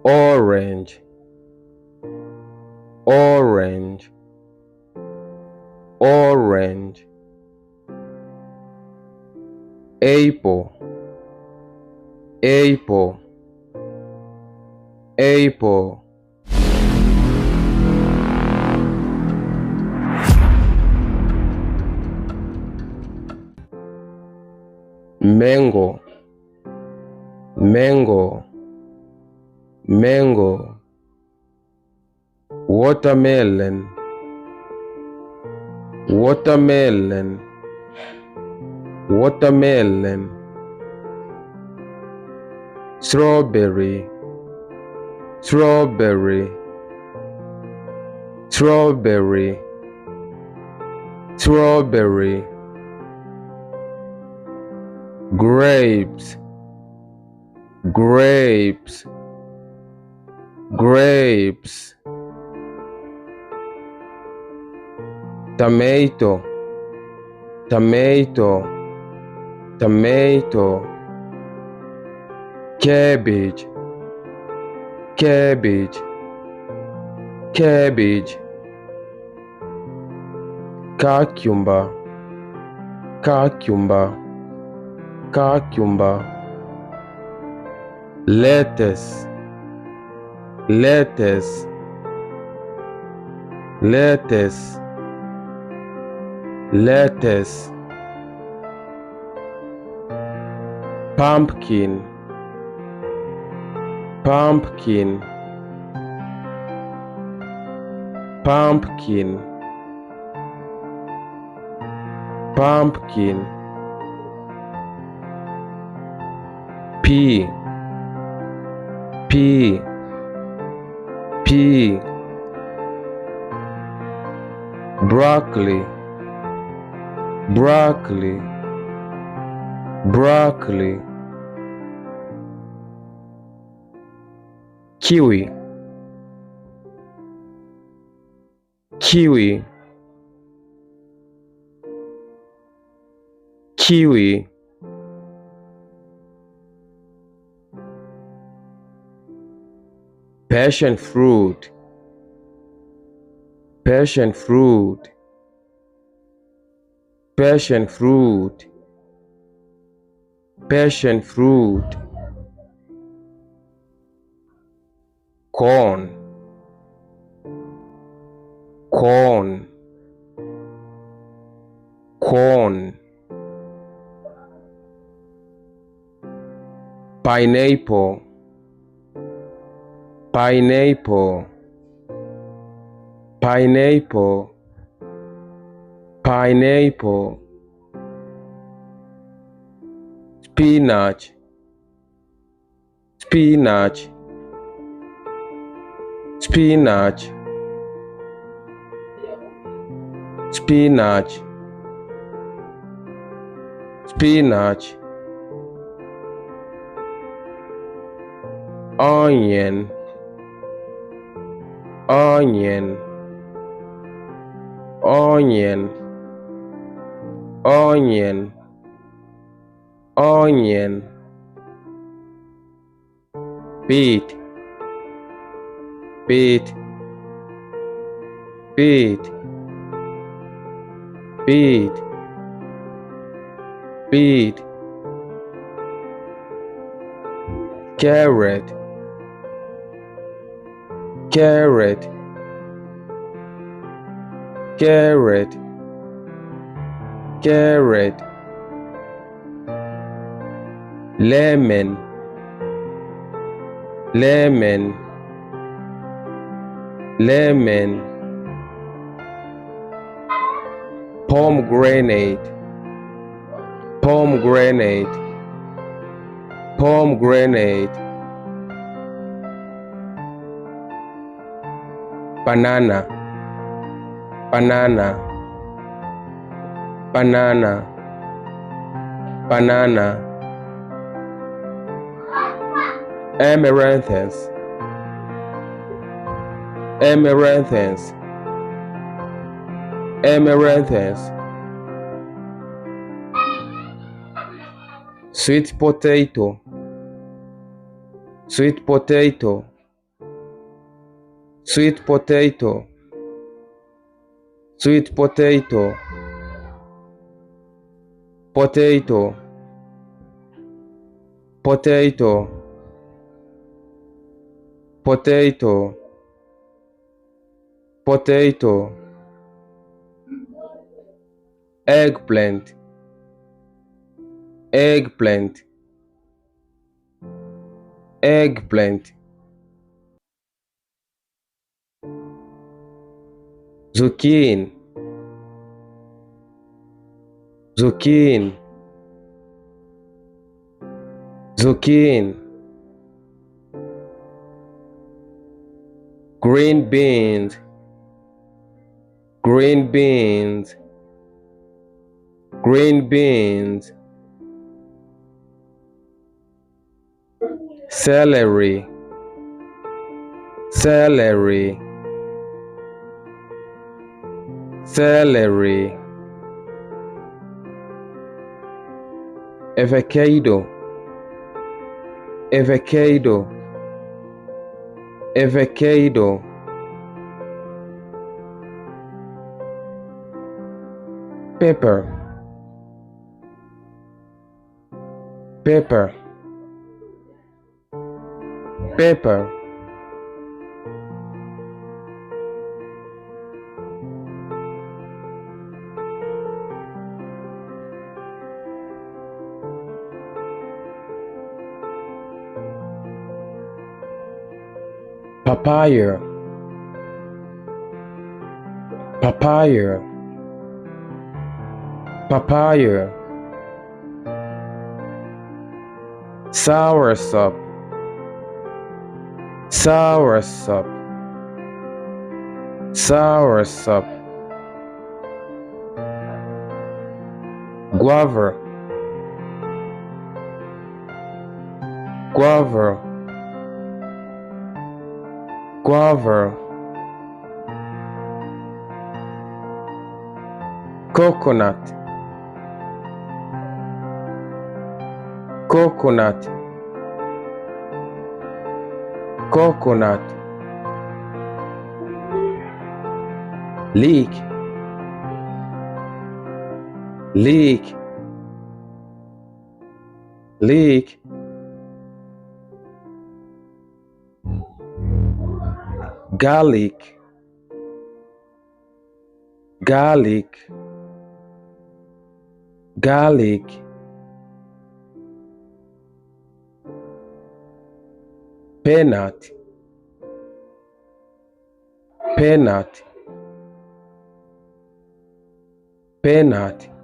orange, orange, orange. Apple, apple, apple. Mango, mango, mango. Watermelon, watermelon, watermelon. Strawberry, strawberry, strawberry, strawberry. Grapes, grapes, grapes. Tomato, tomato, tomato. Cabbage, cabbage, cabbage. Cucumber, cucumber, cucumber. Lettuce, lettuce, lettuce, lettuce. Pumpkin, pumpkin, pumpkin, pumpkin. Pea, pea, pea. Broccoli, broccoli, broccoli. Kiwi, kiwi, kiwi. Passion fruit, passion fruit, passion fruit, passion fruit. Corn, corn, corn. Pineapple, pineapple, pineapple, pineapple. Spinach, spinach, spinach, spinach, spinach. Onion, onion, onion, onion, onion. Beet, beet, beet, beet, beet. Carrot, carrot, carrot, carrot. Lemon, lemon, lemon. Pomegranate, pomegranate, pomegranate. Banana, banana, banana, banana. Amaranthus, amaranthus, amaranthus. Sweet potato, sweet potato, sweet potato, sweet potato, potato, potato, potato, potato, eggplant, eggplant, eggplant, zucchini, zucchini, zucchini, green beans, green beans, green beans, celery, celery, celery, avocado, avocado, avocado, pepper, pepper, pepper, papaya, papaya, papaya, soursop, soursop, soursop, guava, guava, guava, coconut, coconut, coconut, leek, leek, leek, garlic, garlic, garlic, peanut, peanut, peanut,